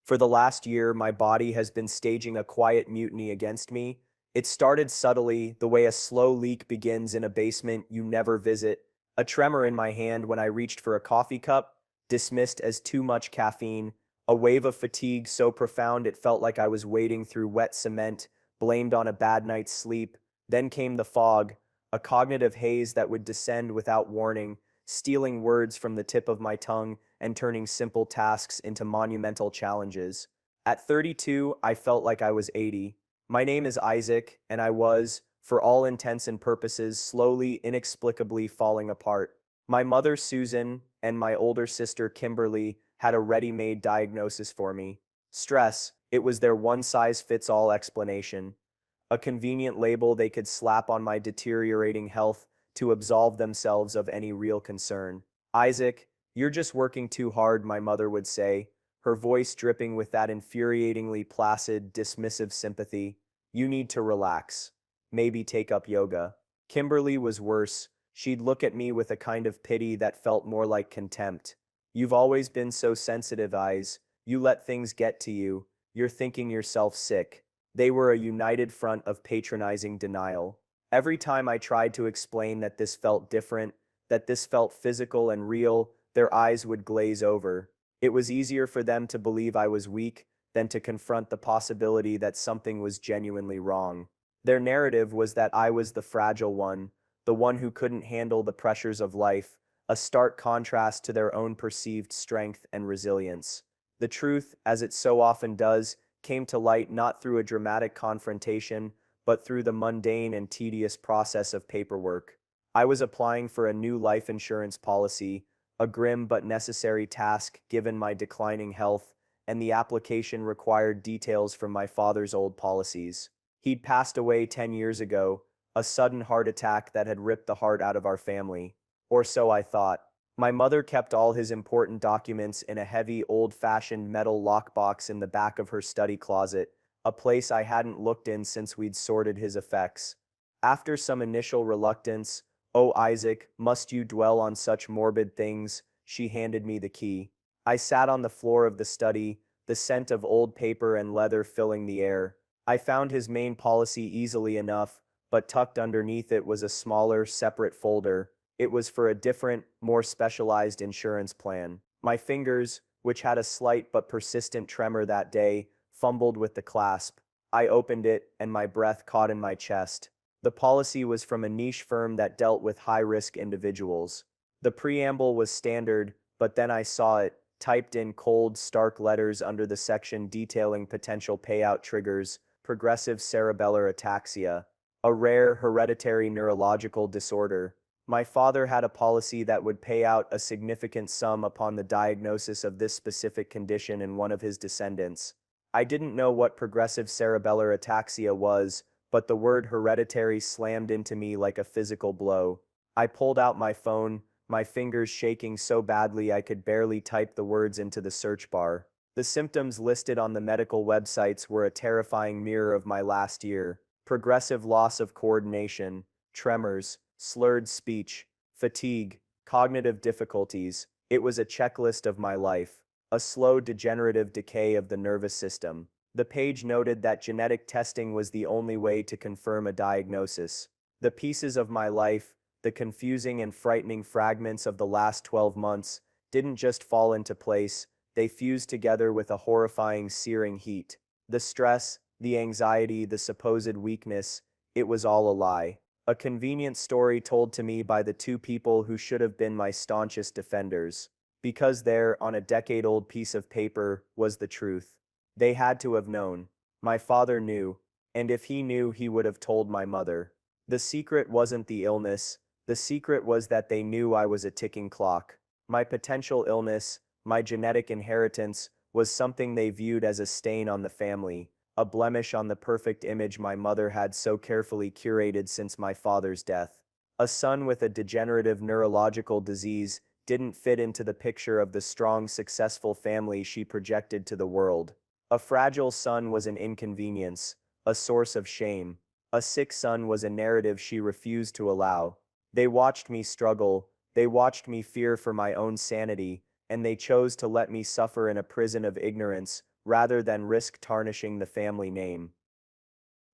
For the last year, my body has been staging a quiet mutiny against me. It started subtly, the way a slow leak begins in a basement you never visit. A tremor in my hand when I reached for a coffee cup, dismissed as too much caffeine. A wave of fatigue so profound it felt like I was wading through wet cement, blamed on a bad night's sleep. Then came the fog, a cognitive haze that would descend without warning, stealing words from the tip of my tongue and turning simple tasks into monumental challenges. At 32, I felt like I was 80. My name is Isaac, and I was, for all intents and purposes, slowly, inexplicably falling apart. My mother, Susan, and my older sister, Kimberly, had a ready-made diagnosis for me. Stress, it was their one-size-fits-all explanation. A convenient label they could slap on my deteriorating health to absolve themselves of any real concern. Isaac, you're just working too hard, my mother would say, her voice dripping with that infuriatingly placid, dismissive sympathy. You need to relax. Maybe take up yoga. Kimberly was worse. She'd look at me with a kind of pity that felt more like contempt. You've always been so sensitive, Eyes. You let things get to you. You're thinking yourself sick. They were a united front of patronizing denial. Every time I tried to explain that this felt different, that this felt physical and real, their eyes would glaze over. It was easier for them to believe I was weak than to confront the possibility that something was genuinely wrong. Their narrative was that I was the fragile one, the one who couldn't handle the pressures of life, a stark contrast to their own perceived strength and resilience. The truth, as it so often does, came to light not through a dramatic confrontation, but through the mundane and tedious process of paperwork. I was applying for a new life insurance policy, a grim but necessary task given my declining health, and the application required details from my father's old policies. He'd passed away 10 years ago, a sudden heart attack that had ripped the heart out of our family. Or so I thought. My mother kept all his important documents in a heavy, old-fashioned metal lockbox in the back of her study closet, a place I hadn't looked in since we'd sorted his effects. After some initial reluctance, "Oh, Isaac, must you dwell on such morbid things?" She handed me the key. I sat on the floor of the study, the scent of old paper and leather filling the air. I found his main policy easily enough, but tucked underneath it was a smaller, separate folder. It was for a different, more specialized insurance plan. My fingers, which had a slight but persistent tremor that day, fumbled with the clasp. I opened it, and my breath caught in my chest. The policy was from a niche firm that dealt with high-risk individuals. The preamble was standard, but then I saw it, typed in cold, stark letters under the section detailing potential payout triggers: progressive cerebellar ataxia, a rare hereditary neurological disorder. My father had a policy that would pay out a significant sum upon the diagnosis of this specific condition in one of his descendants. I didn't know what progressive cerebellar ataxia was, but the word hereditary slammed into me like a physical blow. I pulled out my phone, my fingers shaking so badly I could barely type the words into the search bar. The symptoms listed on the medical websites were a terrifying mirror of my last year: progressive loss of coordination, tremors, slurred speech, fatigue, cognitive difficulties. It was a checklist of my life, a slow degenerative decay of the nervous system. The page noted that genetic testing was the only way to confirm a diagnosis. The pieces of my life, the confusing and frightening fragments of the last 12 months, didn't just fall into place, they fused together with a horrifying, searing heat. The stress, the anxiety, the supposed weakness, it was all a lie. A convenient story told to me by the two people who should have been my staunchest defenders. Because there, on a decade-old piece of paper, was the truth. They had to have known. My father knew, and if he knew, he would have told my mother. The secret wasn't the illness. The secret was that they knew I was a ticking clock. My potential illness, my genetic inheritance, was something they viewed as a stain on the family, a blemish on the perfect image my mother had so carefully curated since my father's death. A son with a degenerative neurological disease didn't fit into the picture of the strong, successful family she projected to the world. A fragile son was an inconvenience, a source of shame. A sick son was a narrative she refused to allow. They watched me struggle, they watched me fear for my own sanity, and they chose to let me suffer in a prison of ignorance rather than risk tarnishing the family name.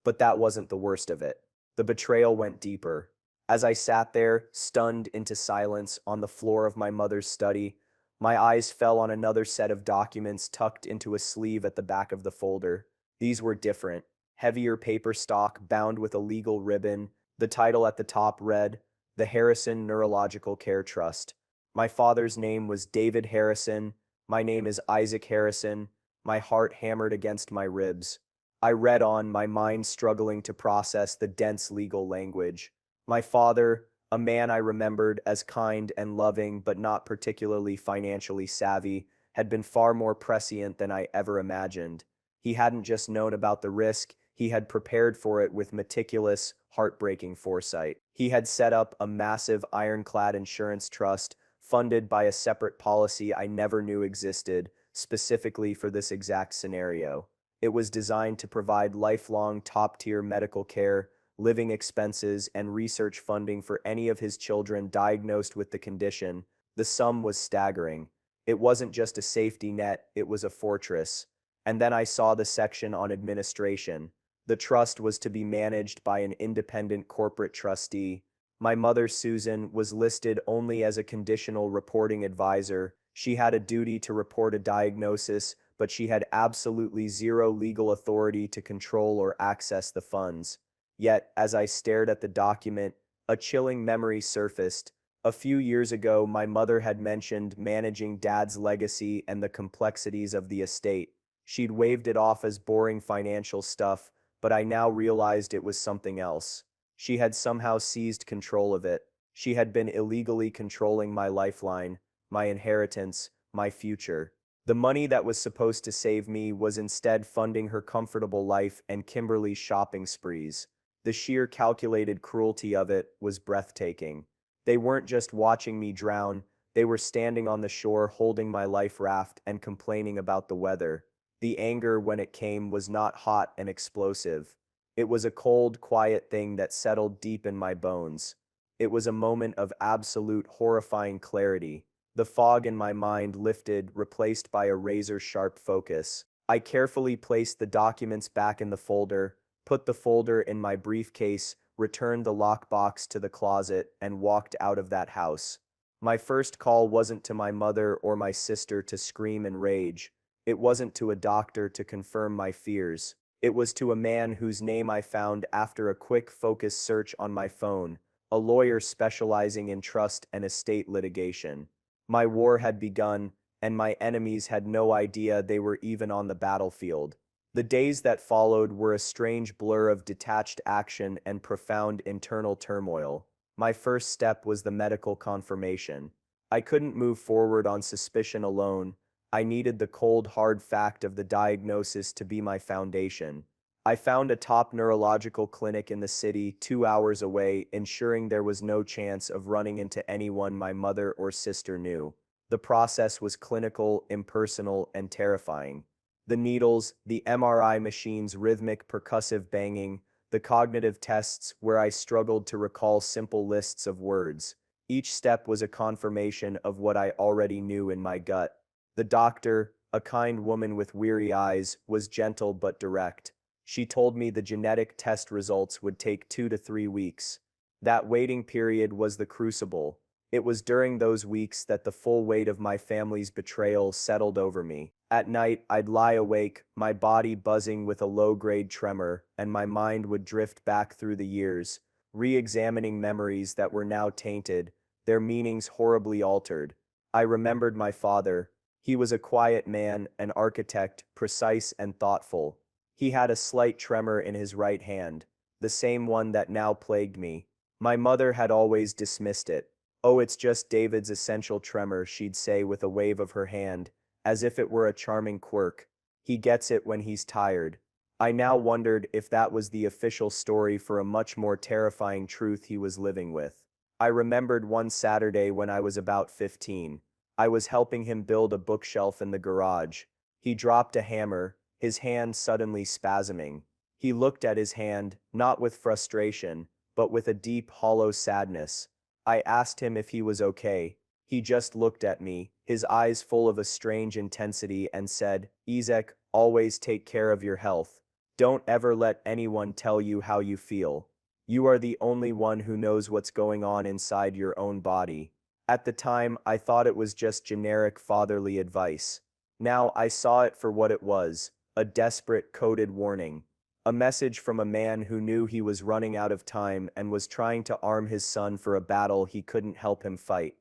But that wasn't the worst of it. The betrayal went deeper. As I sat there, stunned into silence on the floor of my mother's study, my eyes fell on another set of documents tucked into a sleeve at the back of the folder. These were different. Heavier paper stock bound with a legal ribbon. The title at the top read, "The Harrison Neurological Care Trust." My father's name was David Harrison. My name is Isaac Harrison. My heart hammered against my ribs. I read on, my mind struggling to process the dense legal language. My father, a man I remembered as kind and loving but not particularly financially savvy, had been far more prescient than I ever imagined. He hadn't just known about the risk, he had prepared for it with meticulous, heartbreaking foresight. He had set up a massive ironclad insurance trust funded by a separate policy I never knew existed, specifically for this exact scenario. It was designed to provide lifelong top-tier medical care, living expenses, and research funding for any of his children diagnosed with the condition. The sum was staggering. It wasn't just a safety net, it was a fortress. And then I saw the section on administration. The trust was to be managed by an independent corporate trustee. My mother, Susan, was listed only as a conditional reporting advisor. She had a duty to report a diagnosis, but she had absolutely zero legal authority to control or access the funds. Yet, as I stared at the document, a chilling memory surfaced. A few years ago, my mother had mentioned managing Dad's legacy and the complexities of the estate. She'd waved it off as boring financial stuff, but I now realized it was something else. She had somehow seized control of it. She had been illegally controlling my lifeline, my inheritance, my future. The money that was supposed to save me was instead funding her comfortable life and Kimberly's shopping sprees. The sheer calculated cruelty of it was breathtaking. They weren't just watching me drown, they were standing on the shore holding my life raft and complaining about the weather. The anger when it came was not hot and explosive. It was a cold, quiet thing that settled deep in my bones. It was a moment of absolute horrifying clarity. The fog in my mind lifted, replaced by a razor-sharp focus. I carefully placed the documents back in the folder, put the folder in my briefcase, returned the lockbox to the closet, and walked out of that house. My first call wasn't to my mother or my sister to scream and rage. It wasn't to a doctor to confirm my fears. It was to a man whose name I found after a quick focused search on my phone, a lawyer specializing in trust and estate litigation. My war had begun, and my enemies had no idea they were even on the battlefield. The days that followed were a strange blur of detached action and profound internal turmoil. My first step was the medical confirmation. I couldn't move forward on suspicion alone. I needed the cold, hard fact of the diagnosis to be my foundation. I found a top neurological clinic in the city 2 hours away, ensuring there was no chance of running into anyone my mother or sister knew. The process was clinical, impersonal, and terrifying. The needles, the MRI machine's rhythmic percussive banging, the cognitive tests where I struggled to recall simple lists of words. Each step was a confirmation of what I already knew in my gut. The doctor, a kind woman with weary eyes, was gentle but direct. She told me the genetic test results would take 2 to 3 weeks. That waiting period was the crucible. It was during those weeks that the full weight of my family's betrayal settled over me. At night, I'd lie awake, my body buzzing with a low-grade tremor, and my mind would drift back through the years, re-examining memories that were now tainted, their meanings horribly altered. I remembered my father. He was a quiet man, an architect, precise and thoughtful. He had a slight tremor in his right hand, the same one that now plagued me. My mother had always dismissed it. "Oh, it's just David's essential tremor," she'd say with a wave of her hand, as if it were a charming quirk. "He gets it when he's tired." I now wondered if that was the official story for a much more terrifying truth he was living with. I remembered one Saturday when I was about 15. I was helping him build a bookshelf in the garage. He dropped a hammer, his hand suddenly spasming. He looked at his hand, not with frustration, but with a deep, hollow sadness. I asked him if he was okay. He just looked at me, his eyes full of a strange intensity, and said, "Isaac, Always take care of your health. Don't ever let anyone tell you how you feel. You are the only one who knows what's going on inside your own body. At the time, I thought it was just generic fatherly advice. Now I saw it for what it was, a desperate coded warning. A message from a man who knew he was running out of time and was trying to arm his son for a battle he couldn't help him fight.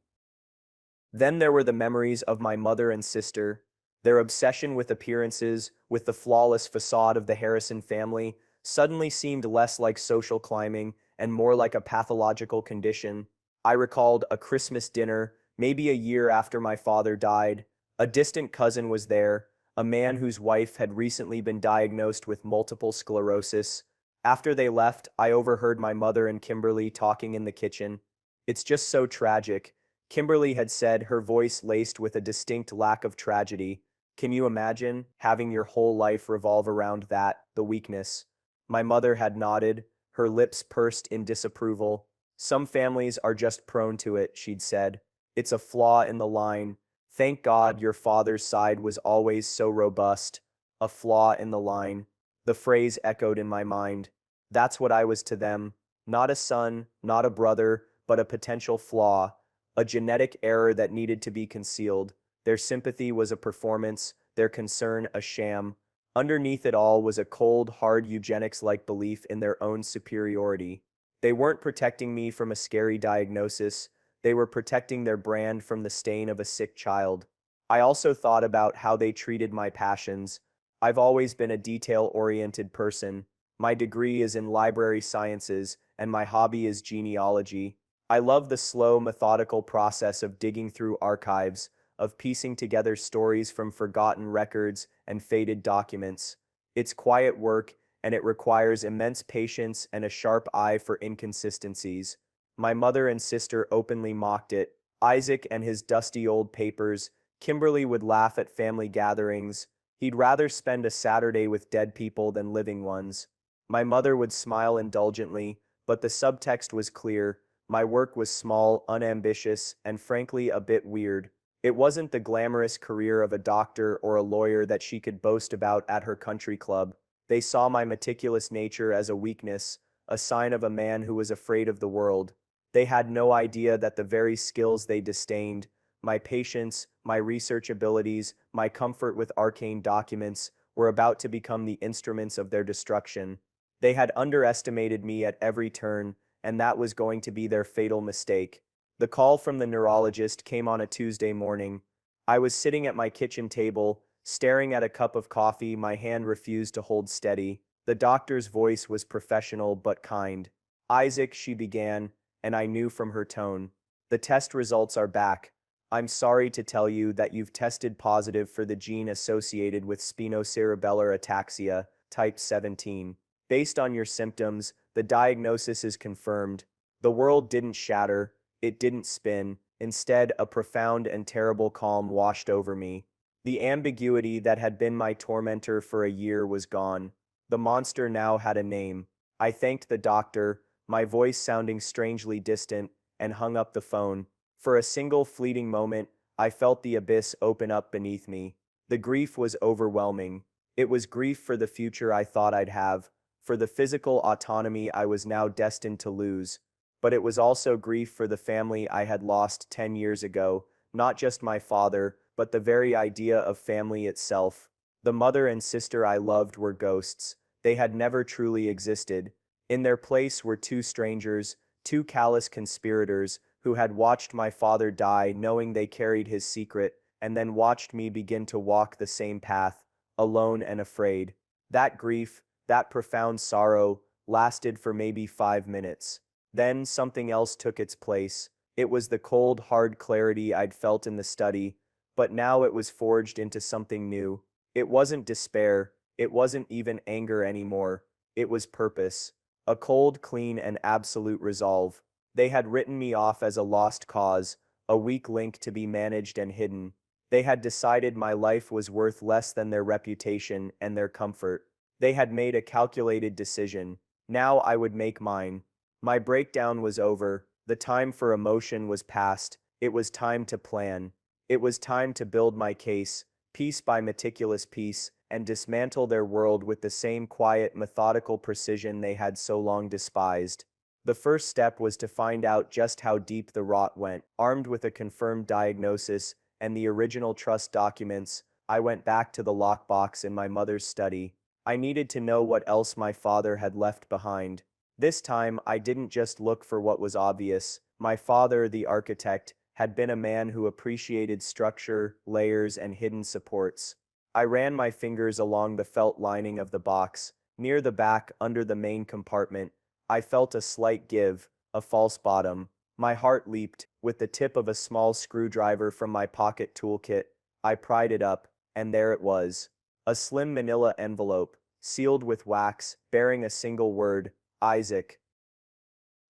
Then there were the memories of my mother and sister, their obsession with appearances, with the flawless facade of the Harrison family, suddenly seemed less like social climbing and more like a pathological condition. I recalled a Christmas dinner, maybe a year after my father died. A distant cousin was there, a man whose wife had recently been diagnosed with multiple sclerosis. After they left, I overheard my mother and Kimberly talking in the kitchen. "It's just so tragic," Kimberly had said, her voice laced with a distinct lack of tragedy. "Can you imagine having your whole life revolve around that, the weakness?" My mother had nodded, her lips pursed in disapproval. "Some families are just prone to it," she'd said. "It's a flaw in the line. Thank God your father's side was always so robust." A flaw in the line. The phrase echoed in my mind. That's what I was to them. Not a son, not a brother, but a potential flaw. A genetic error that needed to be concealed. Their sympathy was a performance, their concern a sham. Underneath it all was a cold, hard eugenics-like belief in their own superiority. They weren't protecting me from a scary diagnosis, they were protecting their brand from the stain of a sick child. I also thought about how they treated my passions. I've always been a detail-oriented person. My degree is in library sciences, and my hobby is genealogy. I love the slow, methodical process of digging through archives, of piecing together stories from forgotten records and faded documents. It's quiet work, and it requires immense patience and a sharp eye for inconsistencies. My mother and sister openly mocked it. Isaac and his dusty old papers. Kimberly would laugh at family gatherings. He'd rather spend a Saturday with dead people than living ones. My mother would smile indulgently, but the subtext was clear. My work was small, unambitious, and frankly a bit weird. It wasn't the glamorous career of a doctor or a lawyer that she could boast about at her country club. They saw my meticulous nature as a weakness, a sign of a man who was afraid of the world. They had no idea that the very skills they disdained, my patience, my research abilities, my comfort with arcane documents, were about to become the instruments of their destruction. They had underestimated me at every turn, and that was going to be their fatal mistake. The call from the neurologist came on a Tuesday morning. I was sitting at my kitchen table, staring at a cup of coffee my hand refused to hold steady. The doctor's voice was professional but kind. "Isaac," she began, and I knew from her tone. "The test results are back. I'm sorry to tell you that you've tested positive for the gene associated with spinocerebellar ataxia, type 17. Based on your symptoms, the diagnosis is confirmed." The world didn't shatter, it didn't spin. Instead, a profound and terrible calm washed over me. The ambiguity that had been my tormentor for a year was gone. The monster now had a name. I thanked the doctor, my voice sounding strangely distant, and hung up the phone. For a single fleeting moment, I felt the abyss open up beneath me. The grief was overwhelming. It was grief for the future I thought I'd have, for the physical autonomy I was now destined to lose. But it was also grief for the family I had lost 10 years ago, not just my father, but the very idea of family itself. The mother and sister I loved were ghosts. They had never truly existed. In their place were two strangers, two callous conspirators, who had watched my father die knowing they carried his secret, and then watched me begin to walk the same path, alone and afraid. That grief, that profound sorrow, lasted for maybe 5 minutes. Then something else took its place. It was the cold, hard clarity I'd felt in the study, but now it was forged into something new. It wasn't despair, it wasn't even anger anymore. It was purpose. A cold, clean, and absolute resolve. They had written me off as a lost cause, a weak link to be managed and hidden. They had decided my life was worth less than their reputation and their comfort. They had made a calculated decision. Now I would make mine. My breakdown was over. The time for emotion was past. It was time to plan. It was time to build my case, piece by meticulous piece, and dismantle their world with the same quiet, methodical precision they had so long despised. The first step was to find out just how deep the rot went. Armed with a confirmed diagnosis and the original trust documents, I went back to the lockbox in my mother's study. I needed to know what else my father had left behind. This time, I didn't just look for what was obvious. My father, the architect, had been a man who appreciated structure, layers, and hidden supports. I ran my fingers along the felt lining of the box. Near the back, under the main compartment, I felt a slight give, a false bottom. My heart leaped. With the tip of a small screwdriver from my pocket toolkit, I pried it up, and there it was. A slim manila envelope, sealed with wax, bearing a single word, Isaac.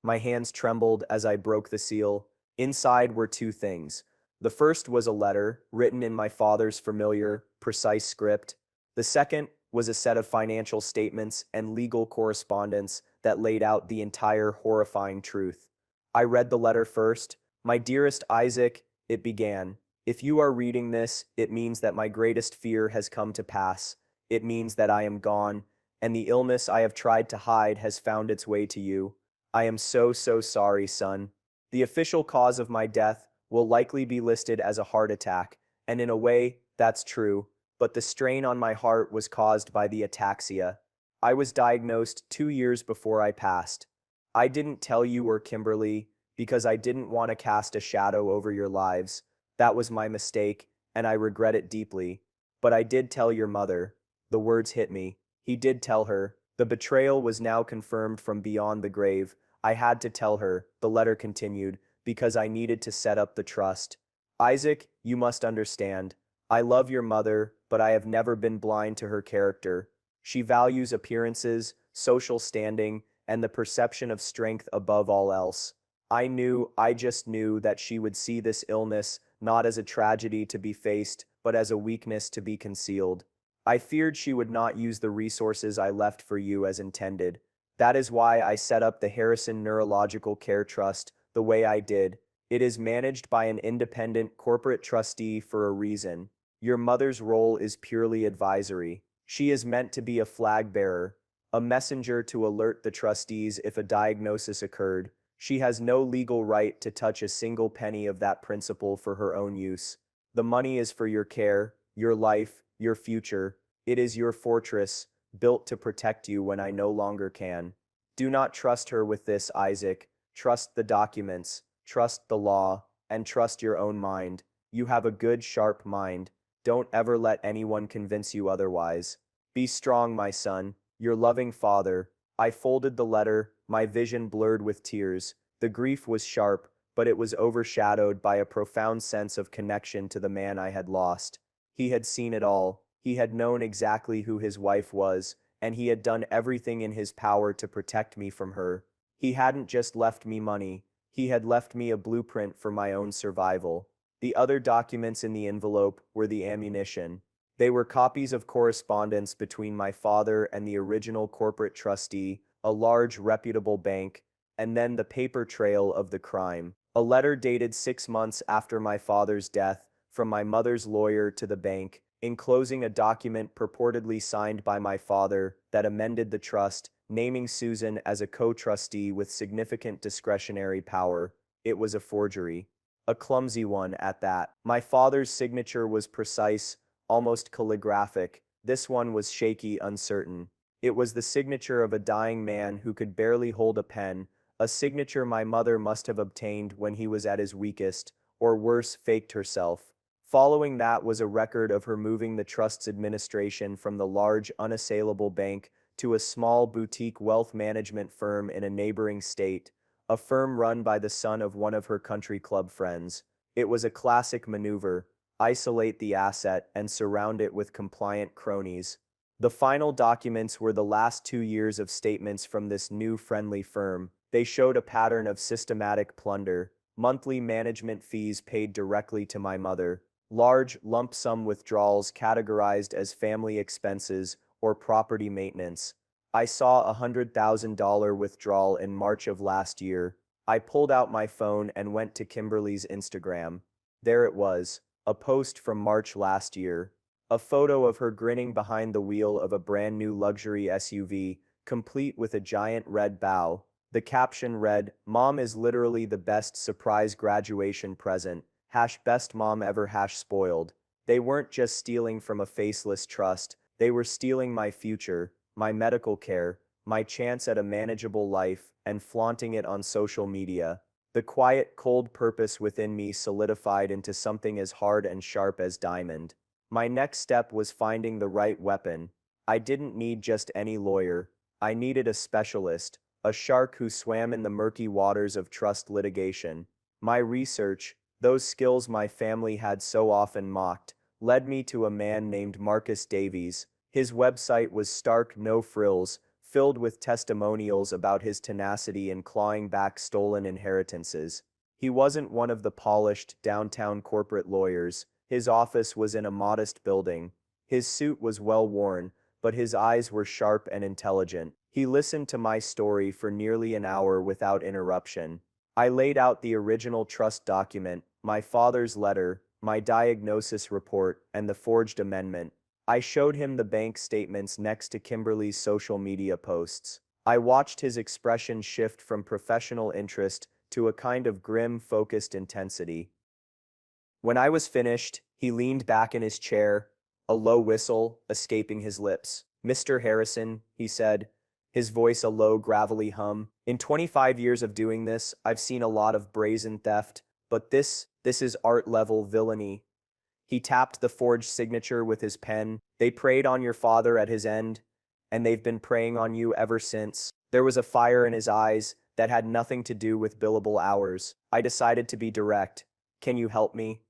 My hands trembled as I broke the seal. Inside were two things. The first was a letter, written in my father's familiar, precise script. The second was a set of financial statements and legal correspondence that laid out the entire horrifying truth. I read the letter first. My dearest Isaac, it began. If you are reading this, it means that my greatest fear has come to pass. It means that I am gone, and the illness I have tried to hide has found its way to you. I am so sorry, son. The official cause of my death will likely be listed as a heart attack, and in a way, that's true, but the strain on my heart was caused by the ataxia. I was diagnosed 2 years before I passed. I didn't tell you or Kimberly because I didn't want to cast a shadow over your lives. That was my mistake, and I regret it deeply. But I did tell your mother. The words hit me. He did tell her. The betrayal was now confirmed from beyond the grave. I had to tell her, the letter continued, because I needed to set up the trust. Isaac, you must understand. I love your mother, but I have never been blind to her character. She values appearances, social standing, and the perception of strength above all else. I just knew that she would see this illness not as a tragedy to be faced, but as a weakness to be concealed. I feared she would not use the resources I left for you as intended. That is why I set up the Harrison Neurological Care Trust the way I did. It is managed by an independent corporate trustee for a reason. Your mother's role is purely advisory. She is meant to be a flag bearer, a messenger to alert the trustees if a diagnosis occurred. She has no legal right to touch a single penny of that principal for her own use. The money is for your care, your life, your future. It is your fortress, built to protect you when I no longer can. Do not trust her with this, Isaac. Trust the documents, trust the law, and trust your own mind. You have a good, sharp mind. Don't ever let anyone convince you otherwise. Be strong, my son. Your loving father. I folded the letter, my vision blurred with tears. The grief was sharp, but it was overshadowed by a profound sense of connection to the man I had lost. He had seen it all. He had known exactly who his wife was, and he had done everything in his power to protect me from her. He hadn't just left me money. He had left me a blueprint for my own survival. The other documents in the envelope were the ammunition. They were copies of correspondence between my father and the original corporate trustee, a large reputable bank, and then the paper trail of the crime. A letter dated 6 months after my father's death from my mother's lawyer to the bank, enclosing a document purportedly signed by my father that amended the trust, naming Susan as a co-trustee with significant discretionary power. It was a forgery. A clumsy one at that. My father's signature was precise, almost calligraphic. This one was shaky, uncertain. It was the signature of a dying man who could barely hold a pen, a signature my mother must have obtained when he was at his weakest, or worse, faked herself. Following that was a record of her moving the trust's administration from the large, unassailable bank to a small boutique wealth management firm in a neighboring state, a firm run by the son of one of her country club friends. It was a classic maneuver: isolate the asset and surround it with compliant cronies. The final documents were the last 2 years of statements from this new friendly firm. They showed a pattern of systematic plunder, monthly management fees paid directly to my mother, large lump sum withdrawals categorized as family expenses or property maintenance. I saw a $100,000 withdrawal in March of last year. I pulled out my phone and went to Kimberly's Instagram. There it was, a post from March last year. A photo of her grinning behind the wheel of a brand new luxury SUV, complete with a giant red bow. The caption read, "Mom is literally the best surprise graduation present. Hash best mom ever hash spoiled." They weren't just stealing from a faceless trust, they were stealing my future, my medical care, my chance at a manageable life, and flaunting it on social media. The quiet, cold purpose within me solidified into something as hard and sharp as diamond. My next step was finding the right weapon. I didn't need just any lawyer. I needed a specialist, a shark who swam in the murky waters of trust litigation. My research, those skills my family had so often mocked, led me to a man named Marcus Davies. His website was stark, no frills, filled with testimonials about his tenacity in clawing back stolen inheritances. He wasn't one of the polished, downtown corporate lawyers. His office was in a modest building. His suit was well worn, but his eyes were sharp and intelligent. He listened to my story for nearly an hour without interruption. I laid out the original trust document, my father's letter, my diagnosis report, and the forged amendment. I showed him the bank statements next to Kimberly's social media posts. I watched his expression shift from professional interest to a kind of grim, focused intensity. When I was finished, he leaned back in his chair, a low whistle escaping his lips. "Mr. Harrison," he said, his voice a low, gravelly hum. "In 25 years of doing this, I've seen a lot of brazen theft, but this is art-level villainy." He tapped the forged signature with his pen. "They preyed on your father at his end, and they've been preying on you ever since." There was a fire in his eyes that had nothing to do with billable hours. I decided to be direct. "Can you help me?"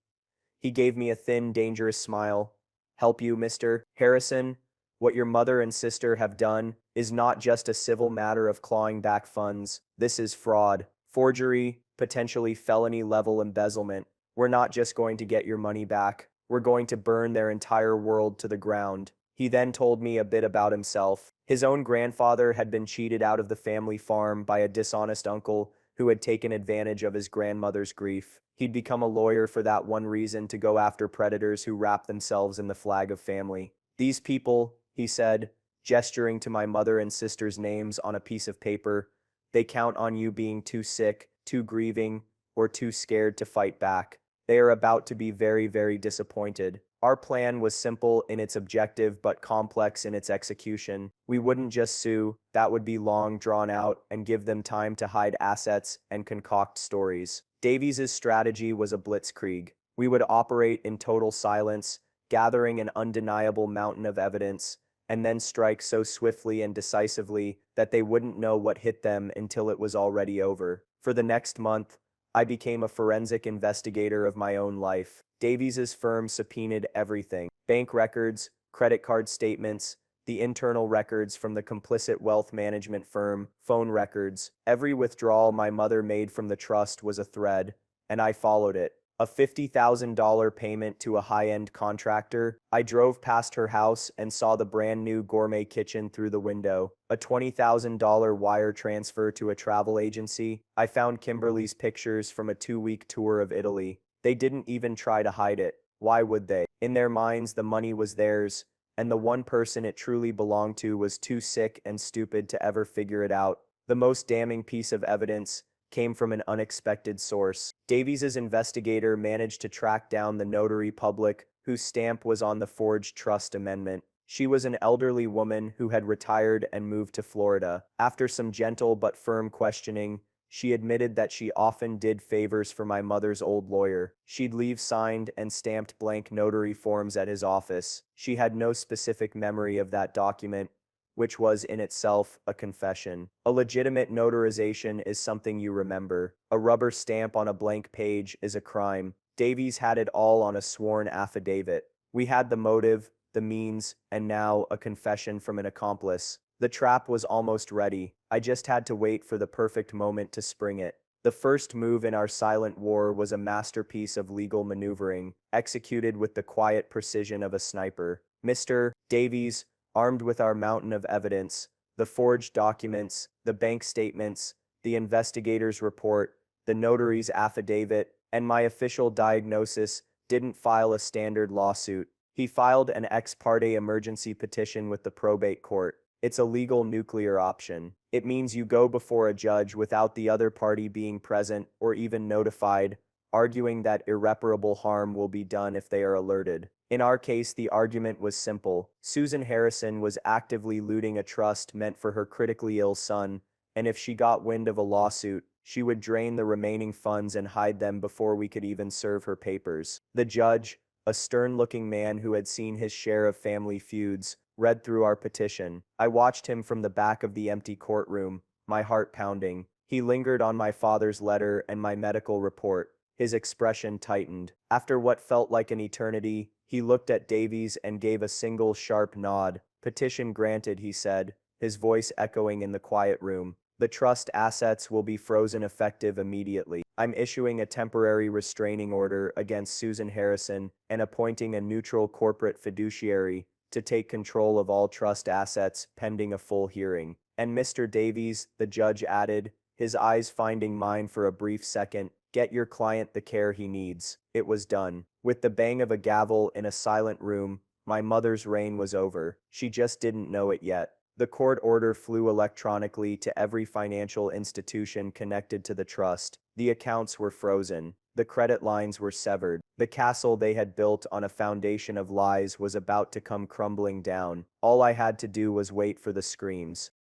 He gave me a thin, dangerous smile. "Help you, Mr. Harrison? What your mother and sister have done is not just a civil matter of clawing back funds. This is fraud, forgery, potentially felony-level embezzlement. We're not just going to get your money back. We're going to burn their entire world to the ground." He then told me a bit about himself. His own grandfather had been cheated out of the family farm by a dishonest uncle who had taken advantage of his grandmother's grief. He'd become a lawyer for that one reason, to go after predators who wrap themselves in the flag of family. "These people," he said, gesturing to my mother and sister's names on a piece of paper, "they count on you being too sick, too grieving, or too scared to fight back. They are about to be very, very disappointed." Our plan was simple in its objective but complex in its execution. We wouldn't just sue, that would be long, drawn out, and give them time to hide assets and concoct stories. Davies's strategy was a blitzkrieg. We would operate in total silence, gathering an undeniable mountain of evidence, and then strike so swiftly and decisively that they wouldn't know what hit them until it was already over. For the next month, I became a forensic investigator of my own life. Davies's firm subpoenaed everything: bank records, credit card statements, the internal records from the complicit wealth management firm, phone records. Every withdrawal my mother made from the trust was a thread, and I followed it. A $50,000 payment to a high-end contractor. I drove past her house and saw the brand new gourmet kitchen through the window. A $20,000 wire transfer to a travel agency. I found Kimberly's pictures from a 2-week tour of Italy. They didn't even try to hide it. Why would they? In their minds, the money was theirs, and the one person it truly belonged to was too sick and stupid to ever figure it out. The most damning piece of evidence came from an unexpected source. Davies's investigator managed to track down the notary public whose stamp was on the forged trust amendment. She was an elderly woman who had retired and moved to Florida. After some gentle but firm questioning, she admitted that she often did favors for my mother's old lawyer. She'd leave signed and stamped blank notary forms at his office. She had no specific memory of that document, which was in itself a confession. A legitimate notarization is something you remember. A rubber stamp on a blank page is a crime. Davies had it all on a sworn affidavit. We had the motive, the means, and now a confession from an accomplice. The trap was almost ready. I just had to wait for the perfect moment to spring it. The first move in our silent war was a masterpiece of legal maneuvering, executed with the quiet precision of a sniper. Mr. Davies, armed with our mountain of evidence, the forged documents, the bank statements, the investigator's report, the notary's affidavit, and my official diagnosis, didn't file a standard lawsuit. He filed an ex parte emergency petition with the probate court. It's a legal nuclear option. It means you go before a judge without the other party being present or even notified, arguing that irreparable harm will be done if they are alerted. In our case, the argument was simple. Susan Harrison was actively looting a trust meant for her critically ill son, and if she got wind of a lawsuit, she would drain the remaining funds and hide them before we could even serve her papers. The judge, a stern-looking man who had seen his share of family feuds, read through our petition. I watched him from the back of the empty courtroom, my heart pounding. He lingered on my father's letter and my medical report. His expression tightened. After what felt like an eternity, he looked at Davies and gave a single sharp nod. Petition granted, he said, his voice echoing in the quiet room. The trust assets will be frozen effective immediately. I'm issuing a temporary restraining order against Susan Harrison and appointing a neutral corporate fiduciary to take control of all trust assets pending a full hearing. And Mr. Davies, the judge added, his eyes finding mine for a brief second, get your client the care he needs. It was done. With the bang of a gavel in a silent room, my mother's reign was over. She just didn't know it yet. The court order flew electronically to every financial institution connected to the trust. The accounts were frozen. The credit lines were severed. The castle they had built on a foundation of lies was about to come crumbling down. All I had to do was wait for the screams.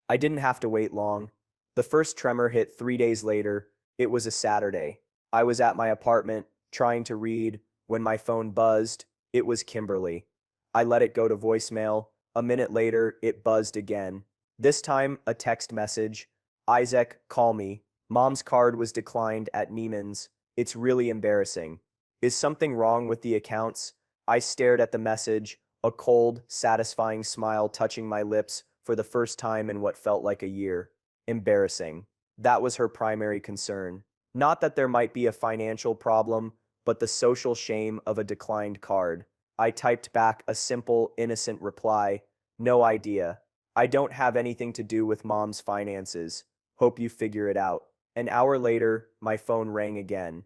I didn't have to wait long. The first tremor hit 3 days later. It was a Saturday. I was at my apartment, trying to read, when my phone buzzed. It was Kimberly. I let it go to voicemail. A minute later, it buzzed again. This time, a text message. Isaac, call me. Mom's card was declined at Neiman's. It's really embarrassing. Is something wrong with the accounts? I stared at the message, a cold, satisfying smile touching my lips for the first time in what felt like a year. Embarrassing. That was her primary concern. Not that there might be a financial problem, but the social shame of a declined card. I typed back a simple, innocent reply. No idea. I don't have anything to do with Mom's finances. Hope you figure it out. An hour later, my phone rang again.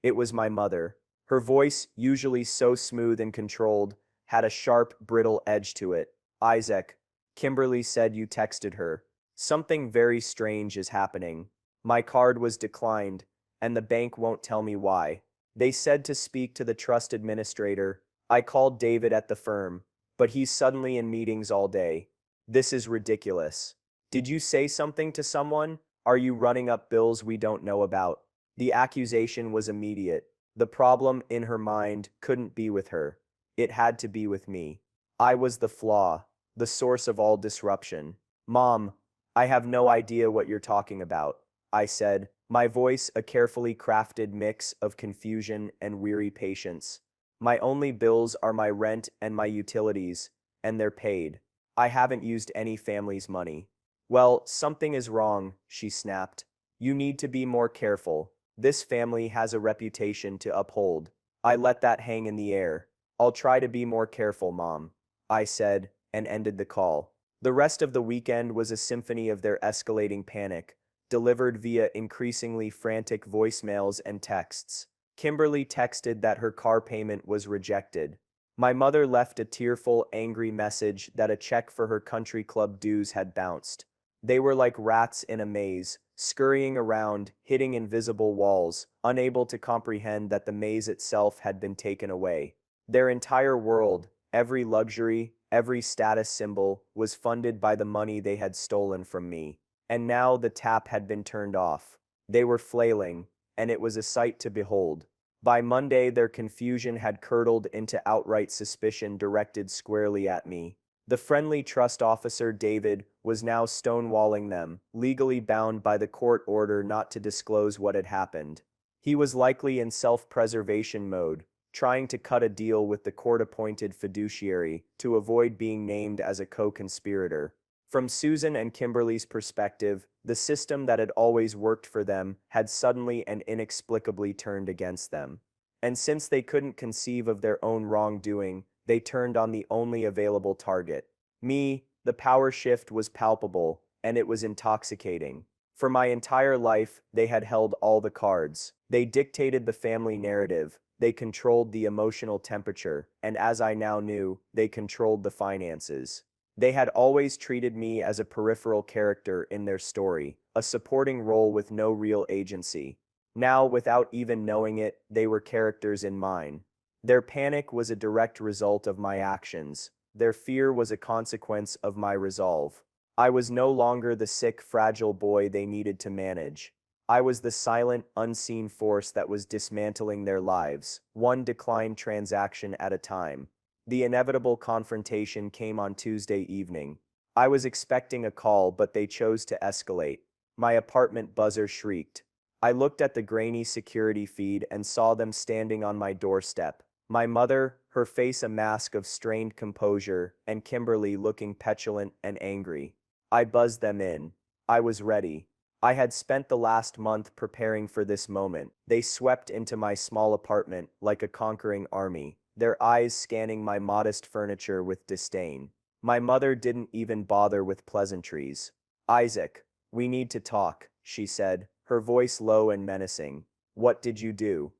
It was my mother. Her voice, usually so smooth and controlled, had a sharp, brittle edge to it. Isaac, Kimberly said you texted her. Something very strange is happening. My card was declined, and the bank won't tell me why. They said to speak to the trust administrator. I called David at the firm, but he's suddenly in meetings all day. This is ridiculous. Did you say something to someone? Are you running up bills we don't know about? The accusation was immediate. The problem in her mind couldn't be with her. It had to be with me. I was the flaw, the source of all disruption. Mom, I have no idea what you're talking about, I said, my voice a carefully crafted mix of confusion and weary patience. My only bills are my rent and my utilities, and they're paid. I haven't used any family's money. Well, something is wrong, she snapped. You need to be more careful. This family has a reputation to uphold. I let that hang in the air. I'll try to be more careful, Mom, I said, and ended the call. The rest of the weekend was a symphony of their escalating panic, delivered via increasingly frantic voicemails and texts. Kimberly texted that her car payment was rejected. My mother left a tearful, angry message that a check for her country club dues had bounced. They were like rats in a maze, scurrying around, hitting invisible walls, unable to comprehend that the maze itself had been taken away. Their entire world, every luxury, every status symbol, was funded by the money they had stolen from me. And now the tap had been turned off. They were flailing, and it was a sight to behold. By Monday, their confusion had curdled into outright suspicion directed squarely at me. The friendly trust officer, David, was now stonewalling them, legally bound by the court order not to disclose what had happened. He was likely in self-preservation mode, trying to cut a deal with the court-appointed fiduciary to avoid being named as a co-conspirator. From Susan and Kimberly's perspective, the system that had always worked for them had suddenly and inexplicably turned against them. And since they couldn't conceive of their own wrongdoing, they turned on the only available target. Me. The power shift was palpable, and it was intoxicating. For my entire life, they had held all the cards. They dictated the family narrative. they controlled the emotional temperature, and as I now knew, they controlled the finances. They had always treated me as a peripheral character in their story, a supporting role with no real agency. Now, without even knowing it, they were characters in mine. Their panic was a direct result of my actions. Their fear was a consequence of my resolve. I was no longer the sick, fragile boy they needed to manage. I was the silent, unseen force that was dismantling their lives, one declined transaction at a time. The inevitable confrontation came on Tuesday evening. I was expecting a call, but they chose to escalate. My apartment buzzer shrieked. I looked at the grainy security feed and saw them standing on my doorstep. My mother, her face a mask of strained composure, and Kimberly looking petulant and angry. I buzzed them in. I was ready. I had spent the last month preparing for this moment. They swept into my small apartment like a conquering army, their eyes scanning my modest furniture with disdain. My mother didn't even bother with pleasantries. "Isaac, we need to talk," she said, her voice low and menacing. "What did you do?"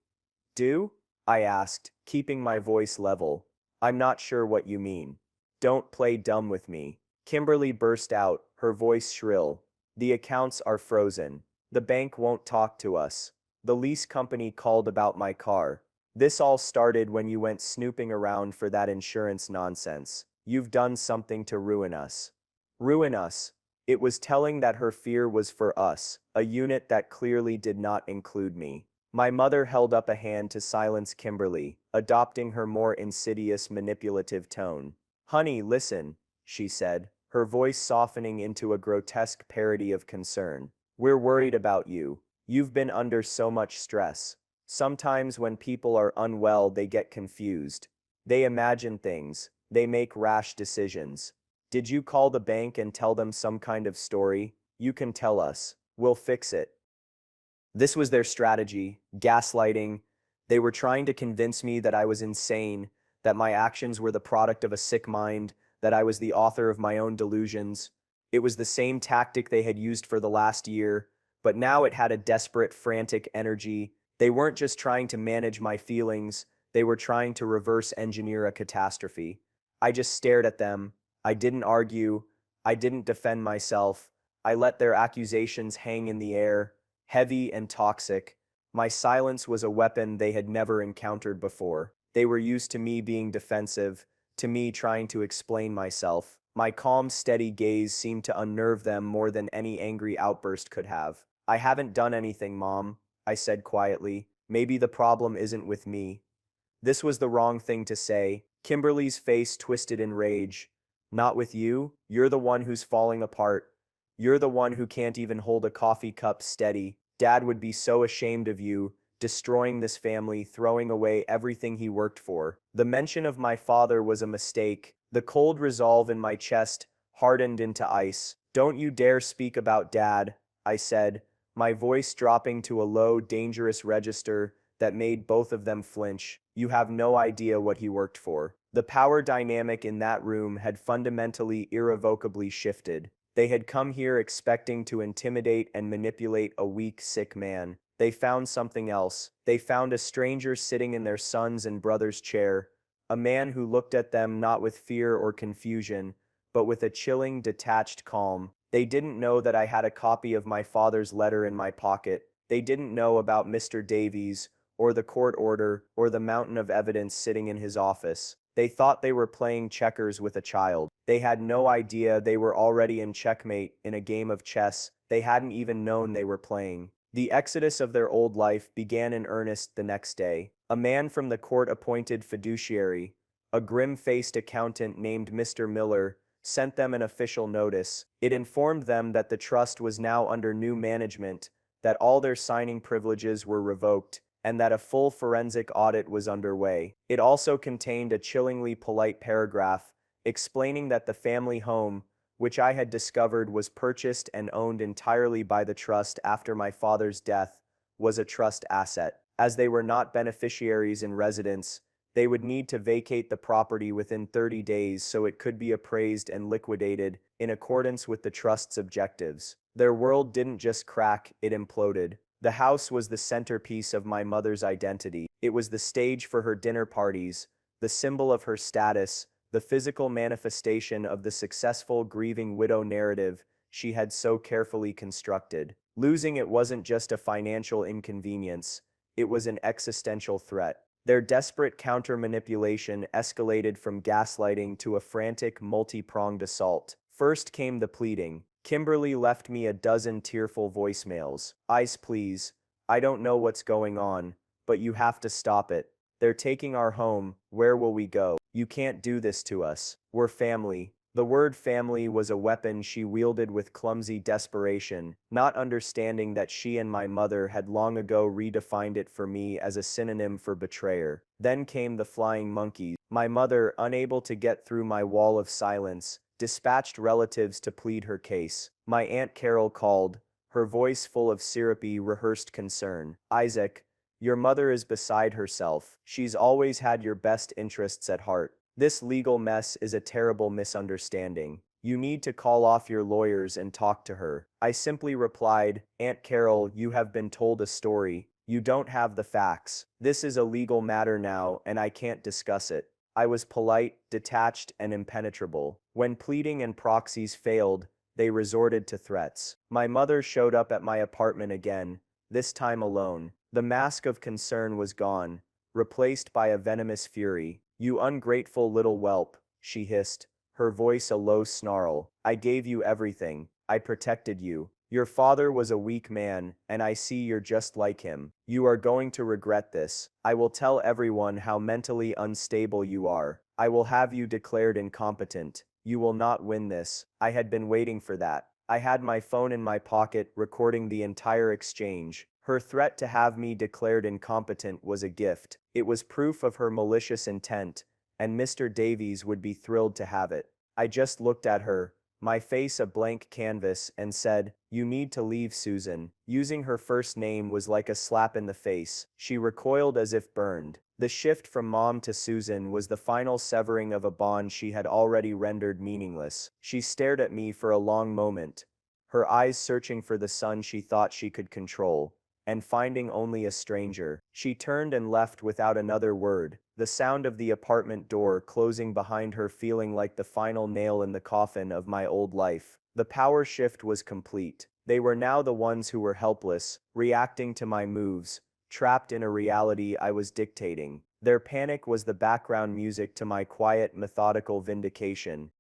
"Do?" I asked, keeping my voice level. "I'm not sure what you mean." "Don't play dumb with me." Kimberly burst out, her voice shrill. "The accounts are frozen. The bank won't talk to us. The lease company called about my car. This all started when you went snooping around for that insurance nonsense. You've done something to ruin us." Ruin us. It was telling that her fear was for us, a unit that clearly did not include me. My mother held up a hand to silence Kimberly, adopting her more insidious, manipulative tone. "Honey, listen," she said, her voice softening into a grotesque parody of concern. "We're worried about you. You've been under so much stress. Sometimes when people are unwell, they get confused. They imagine things. They make rash decisions. Did you call the bank and tell them some kind of story? You can tell us. We'll fix it." This was their strategy, gaslighting. They were trying to convince me that I was insane, that my actions were the product of a sick mind, that I was the author of my own delusions. It was the same tactic they had used for the last year, but now it had a desperate, frantic energy. They weren't just trying to manage my feelings, they were trying to reverse engineer a catastrophe. I just stared at them. I didn't argue. I didn't defend myself. I let their accusations hang in the air, heavy and toxic. My silence was a weapon they had never encountered before. They were used to me being defensive, to me trying to explain myself. My calm, steady gaze seemed to unnerve them more than any angry outburst could have. "I haven't done anything, Mom," I said quietly. "Maybe the problem isn't with me." This was the wrong thing to say. Kimberly's face twisted in rage. "Not with you? You're the one who's falling apart. You're the one who can't even hold a coffee cup steady. Dad would be so ashamed of you, destroying this family, throwing away everything he worked for." The mention of my father was a mistake. The cold resolve in my chest hardened into ice. "Don't you dare speak about Dad," I said, my voice dropping to a low, dangerous register that made both of them flinch. "You have no idea what he worked for." The power dynamic in that room had fundamentally, irrevocably shifted. They had come here expecting to intimidate and manipulate a weak, sick man. They found something else. They found a stranger sitting in their son's and brother's chair, a man who looked at them not with fear or confusion, but with a chilling, detached calm. They didn't know that I had a copy of my father's letter in my pocket. They didn't know about Mr. Davies, or the court order, or the mountain of evidence sitting in his office. They thought they were playing checkers with a child. They had no idea they were already in checkmate in a game of chess they hadn't even known they were playing. The exodus of their old life began in earnest the next day. A man from the court-appointed fiduciary, a grim-faced accountant named Mr. Miller, sent them an official notice. It informed them that the trust was now under new management, that all their signing privileges were revoked, and that a full forensic audit was underway. It also contained a chillingly polite paragraph explaining that the family home, which I had discovered was purchased and owned entirely by the trust after my father's death, was a trust asset. As they were not beneficiaries in residence, they would need to vacate the property within 30 days so it could be appraised and liquidated in accordance with the trust's objectives. Their world didn't just crack, it imploded. The house was the centerpiece of my mother's identity. It was the stage for her dinner parties, the symbol of her status, the physical manifestation of the successful grieving widow narrative she had so carefully constructed. Losing it wasn't just a financial inconvenience, it was an existential threat. Their desperate counter-manipulation escalated from gaslighting to a frantic, multi-pronged assault. First came the pleading. Kimberly left me a dozen tearful voicemails. Ice, please. I don't know what's going on, but you have to stop it. They're taking our home. Where will we go? You can't do this to us. We're family. The word family was a weapon she wielded with clumsy desperation, not understanding that she and my mother had long ago redefined it for me as a synonym for betrayer. Then came the flying monkeys. My mother, unable to get through my wall of silence, dispatched relatives to plead her case. My Aunt Carol called, her voice full of syrupy, rehearsed concern. Isaac, your mother is beside herself. She's always had your best interests at heart. This legal mess is a terrible misunderstanding. You need to call off your lawyers and talk to her. I simply replied, Aunt Carol, you have been told a story. You don't have the facts. This is a legal matter now, and I can't discuss it. I was polite, detached, and impenetrable. When pleading and proxies failed, they resorted to threats. My mother showed up at my apartment again, this time alone. The mask of concern was gone, replaced by a venomous fury. You ungrateful little whelp, she hissed, her voice a low snarl. I gave you everything. I protected you. Your father was a weak man, and I see you're just like him. You are going to regret this. I will tell everyone how mentally unstable you are. I will have you declared incompetent. You will not win this. I had been waiting for that. I had my phone in my pocket, recording the entire exchange. Her threat to have me declared incompetent was a gift. It was proof of her malicious intent, and Mr. Davies would be thrilled to have it. I just looked at her, my face a blank canvas, and said, You need to leave, Susan. Using her first name was like a slap in the face. She recoiled as if burned. The shift from Mom to Susan was the final severing of a bond she had already rendered meaningless. She stared at me for a long moment, her eyes searching for the son she thought she could control. And finding only a stranger, she turned and left without another word, the sound of the apartment door closing behind her feeling like the final nail in the coffin of my old life. The power shift was complete. They were now the ones who were helpless, reacting to my moves, trapped in a reality I was dictating. Their panic was the background music to my quiet, methodical vindication.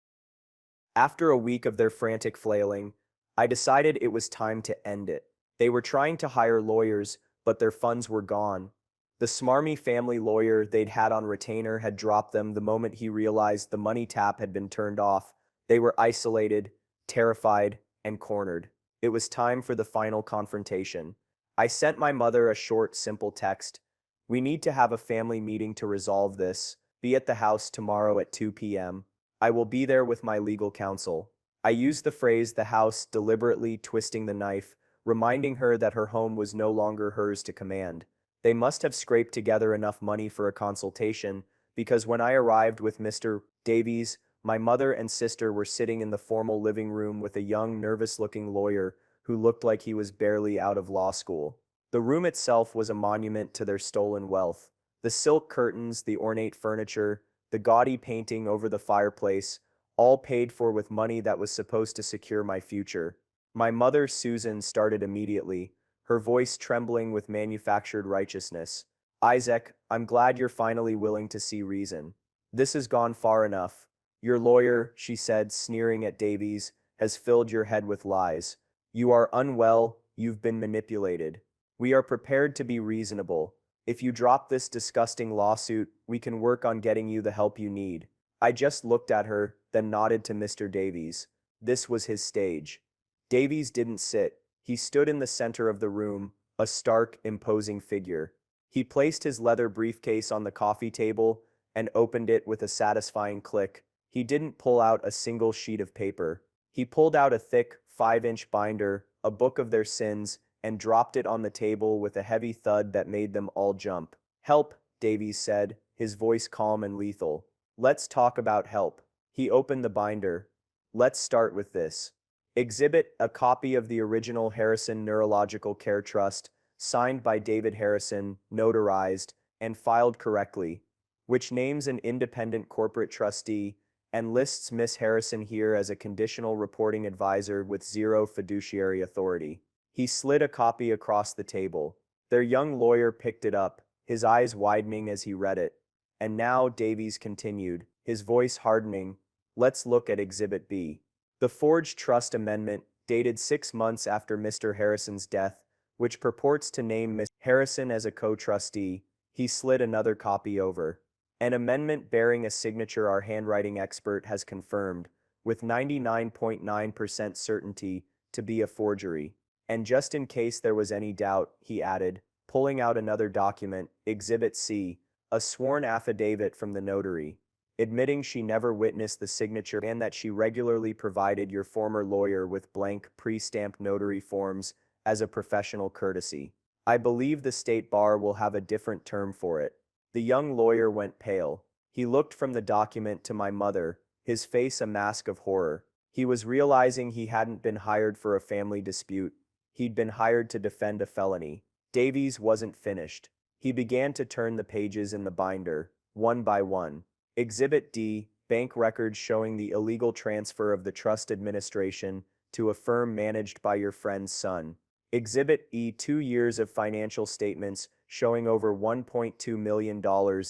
After a week of their frantic flailing, I decided it was time to end it. They were trying to hire lawyers, but their funds were gone. The smarmy family lawyer they'd had on retainer had dropped them the moment he realized the money tap had been turned off. They were isolated, terrified, and cornered. It was time for the final confrontation. I sent my mother a short, simple text. We need to have a family meeting to resolve this. Be at the house tomorrow at 2 p.m. I will be there with my legal counsel. I used the phrase the house, deliberately twisting the knife, reminding her that her home was no longer hers to command. They must have scraped together enough money for a consultation, because when I arrived with Mr. Davies, my mother and sister were sitting in the formal living room with a young, nervous-looking lawyer who looked like he was barely out of law school. The room itself was a monument to their stolen wealth. The silk curtains, the ornate furniture, the gaudy painting over the fireplace, all paid for with money that was supposed to secure my future. My mother, Susan, started immediately, her voice trembling with manufactured righteousness. Isaac, I'm glad you're finally willing to see reason. This has gone far enough. Your lawyer, she said, sneering at Davies, has filled your head with lies. You are unwell, you've been manipulated. We are prepared to be reasonable. If you drop this disgusting lawsuit, we can work on getting you the help you need. I just looked at her, then nodded to Mr. Davies. This was his stage. Davies didn't sit. He stood in the center of the room, a stark, imposing figure. He placed his leather briefcase on the coffee table and opened it with a satisfying click. He didn't pull out a single sheet of paper. He pulled out a thick, 5-inch binder, a book of their sins, and dropped it on the table with a heavy thud that made them all jump. Help, Davies said, his voice calm and lethal. Let's talk about help. He opened the binder. Let's start with this. Exhibit, a copy of the original Harrison Neurological Care Trust, signed by David Harrison, notarized, and filed correctly, which names an independent corporate trustee and lists Miss Harrison here as a conditional reporting advisor with zero fiduciary authority. He slid a copy across the table. Their young lawyer picked it up, his eyes widening as he read it. And now, Davies continued, his voice hardening, let's look at Exhibit B. The forged trust amendment, dated 6 months after Mr. Harrison's death, which purports to name Miss Harrison as a co-trustee. He slid another copy over. An amendment bearing a signature our handwriting expert has confirmed, with 99.9% certainty, to be a forgery. And just in case there was any doubt, he added, pulling out another document, Exhibit C, a sworn affidavit from the notary, admitting she never witnessed the signature and that she regularly provided your former lawyer with blank pre-stamped notary forms as a professional courtesy. I believe the state bar will have a different term for it. The young lawyer went pale. He looked from the document to my mother, his face a mask of horror. He was realizing he hadn't been hired for a family dispute. He'd been hired to defend a felony. Davies wasn't finished. He began to turn the pages in the binder, one by one. Exhibit D, bank records showing the illegal transfer of the trust administration to a firm managed by your friend's son. Exhibit E, 2 years of financial statements showing over $1.2 million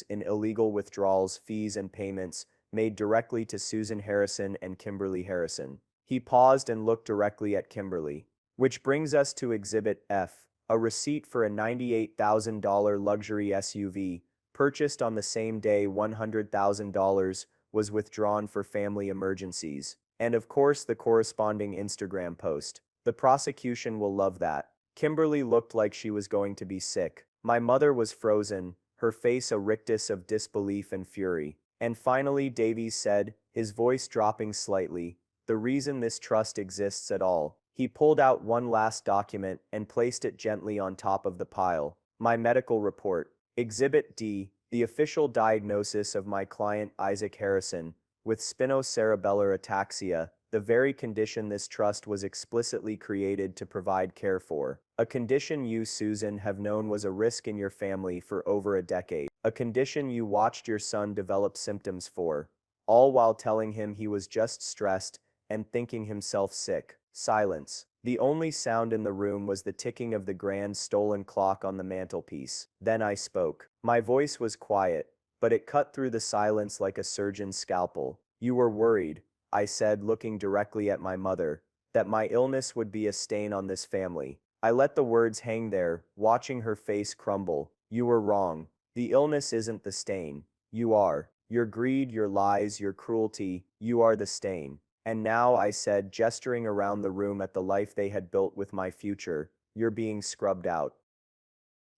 in illegal withdrawals, fees, and payments made directly to Susan Harrison and Kimberly Harrison. He paused and looked directly at Kimberly. Which brings us to Exhibit F, a receipt for a $98,000 luxury SUV, purchased on the same day $100,000 was withdrawn for family emergencies. And of course the corresponding Instagram post. The prosecution will love that. Kimberly looked like she was going to be sick. My mother was frozen, her face a rictus of disbelief and fury. And finally Davies said, his voice dropping slightly, the reason this trust exists at all. He pulled out one last document and placed it gently on top of the pile. My medical report. Exhibit D, the official diagnosis of my client Isaac Harrison, with spinocerebellar ataxia, the very condition this trust was explicitly created to provide care for. A condition you, Susan, have known was a risk in your family for over a decade. A condition you watched your son develop symptoms for, all while telling him he was just stressed and thinking himself sick. Silence. The only sound in the room was the ticking of the grand stolen clock on the mantelpiece. Then I spoke. My voice was quiet, but it cut through the silence like a surgeon's scalpel. You were worried, I said, looking directly at my mother, that my illness would be a stain on this family. I let the words hang there, watching her face crumble. You were wrong. The illness isn't the stain. You are. Your greed, your lies, your cruelty, you are the stain. And now, I said, gesturing around the room at the life they had built with my future, you're being scrubbed out.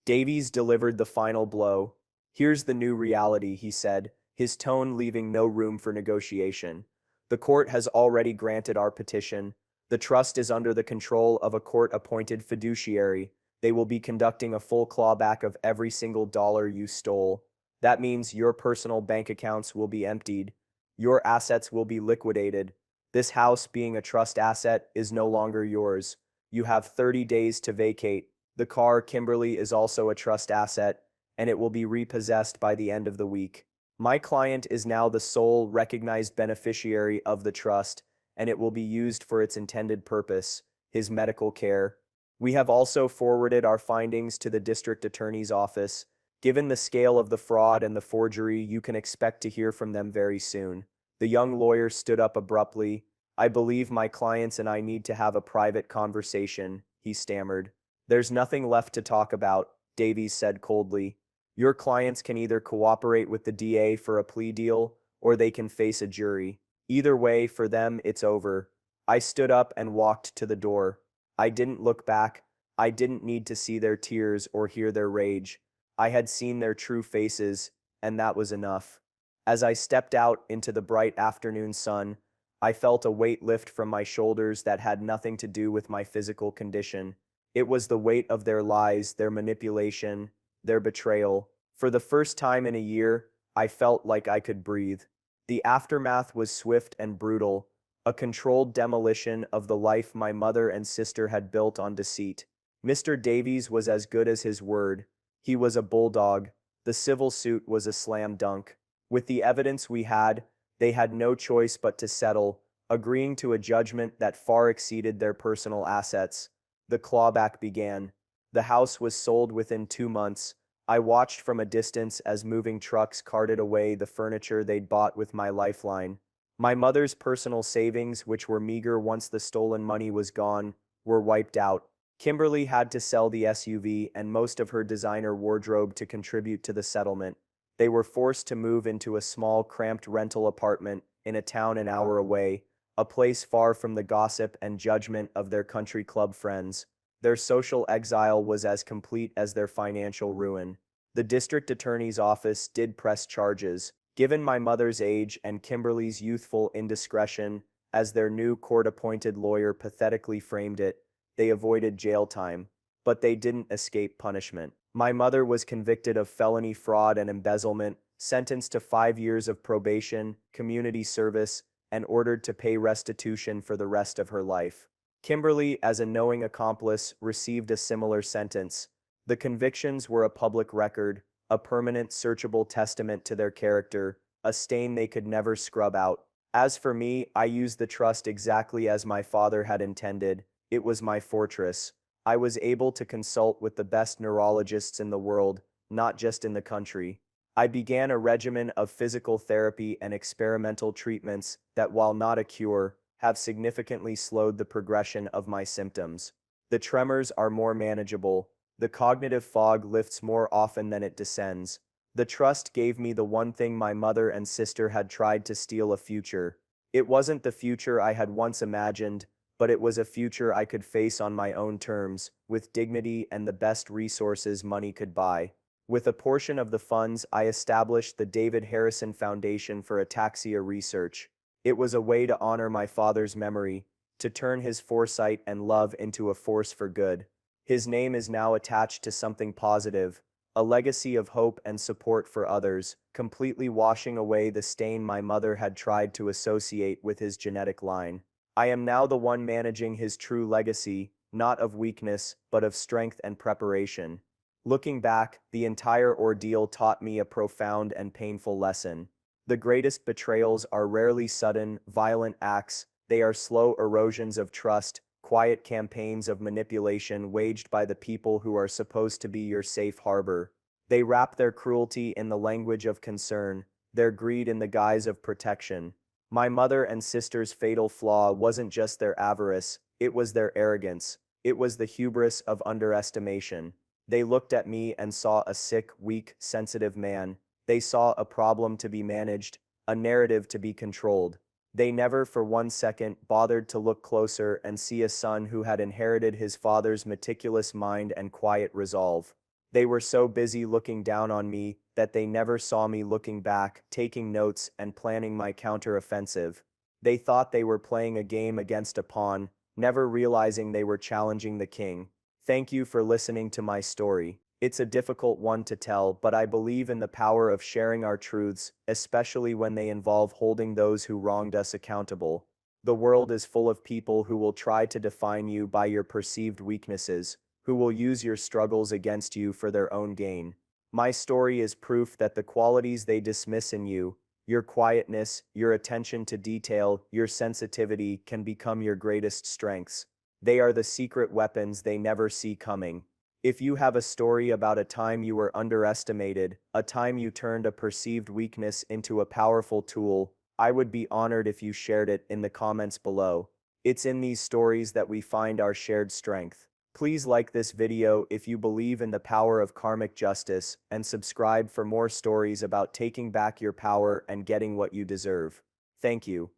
Davies delivered the final blow. Here's the new reality, he said, his tone leaving no room for negotiation. The court has already granted our petition. The trust is under the control of a court-appointed fiduciary. They will be conducting a full clawback of every single dollar you stole. That means your personal bank accounts will be emptied. Your assets will be liquidated. This house, being a trust asset, is no longer yours. You have 30 days to vacate. The car, Kimberly, is also a trust asset, and it will be repossessed by the end of the week. My client is now the sole recognized beneficiary of the trust, and it will be used for its intended purpose, his medical care. We have also forwarded our findings to the district attorney's office. Given the scale of the fraud and the forgery, you can expect to hear from them very soon. The young lawyer stood up abruptly. I believe my clients and I need to have a private conversation, he stammered. There's nothing left to talk about, Davies said coldly. Your clients can either cooperate with the DA for a plea deal, or they can face a jury. Either way, for them, it's over. I stood up and walked to the door. I didn't look back. I didn't need to see their tears or hear their rage. I had seen their true faces, and that was enough. As I stepped out into the bright afternoon sun, I felt a weight lift from my shoulders that had nothing to do with my physical condition. It was the weight of their lies, their manipulation, their betrayal. For the first time in a year, I felt like I could breathe. The aftermath was swift and brutal, a controlled demolition of the life my mother and sister had built on deceit. Mr. Davies was as good as his word. He was a bulldog, The civil suit was a slam dunk. With the evidence we had, they had no choice but to settle, agreeing to a judgment that far exceeded their personal assets. The clawback began. The house was sold within 2 months. I watched from a distance as moving trucks carted away the furniture they'd bought with my lifeline. My mother's personal savings, which were meager once the stolen money was gone, were wiped out. Kimberly had to sell the SUV and most of her designer wardrobe to contribute to the settlement. They were forced to move into a small, cramped rental apartment in a town an hour away, a place far from the gossip and judgment of their country club friends. Their social exile was as complete as their financial ruin. The district attorney's office did press charges. Given my mother's age and Kimberly's youthful indiscretion, as their new court-appointed lawyer pathetically framed it, they avoided jail time. But they didn't escape punishment. My mother was convicted of felony fraud and embezzlement, sentenced to 5 years of probation, community service, and ordered to pay restitution for the rest of her life. Kimberly, as a knowing accomplice, received a similar sentence. The convictions were a public record, a permanent searchable testament to their character, a stain they could never scrub out. As for me, I used the trust exactly as my father had intended. It was my fortress. I was able to consult with the best neurologists in the world, not just in the country. I began a regimen of physical therapy and experimental treatments that, while not a cure, have significantly slowed the progression of my symptoms. The tremors are more manageable. The cognitive fog lifts more often than it descends. The trust gave me the one thing my mother and sister had tried to steal: a future. It wasn't the future I had once imagined, but it was a future I could face on my own terms, with dignity and the best resources money could buy. With a portion of the funds, I established the David Harrison Foundation for Ataxia Research. It was a way to honor my father's memory, to turn his foresight and love into a force for good. His name is now attached to something positive, a legacy of hope and support for others, completely washing away the stain my mother had tried to associate with his genetic line. I am now the one managing his true legacy, not of weakness, but of strength and preparation. Looking back, the entire ordeal taught me a profound and painful lesson. The greatest betrayals are rarely sudden, violent acts. They are slow erosions of trust, quiet campaigns of manipulation waged by the people who are supposed to be your safe harbor. They wrap their cruelty in the language of concern, their greed in the guise of protection. My mother and sister's fatal flaw wasn't just their avarice, it was their arrogance. It was the hubris of underestimation. They looked at me and saw a sick, weak, sensitive man. They saw a problem to be managed, a narrative to be controlled. They never for 1 second bothered to look closer and see a son who had inherited his father's meticulous mind and quiet resolve. They were so busy looking down on me that they never saw me looking back, taking notes, and planning my counter-offensive. They thought they were playing a game against a pawn, never realizing they were challenging the king. Thank you for listening to my story. It's a difficult one to tell, but I believe in the power of sharing our truths, especially when they involve holding those who wronged us accountable. The world is full of people who will try to define you by your perceived weaknesses, who will use your struggles against you for their own gain. My story is proof that the qualities they dismiss in you, your quietness, your attention to detail, your sensitivity, can become your greatest strengths. They are the secret weapons they never see coming. If you have a story about a time you were underestimated, a time you turned a perceived weakness into a powerful tool, I would be honored if you shared it in the comments below. It's in these stories that we find our shared strength. Please like this video if you believe in the power of karmic justice, and subscribe for more stories about taking back your power and getting what you deserve. Thank you.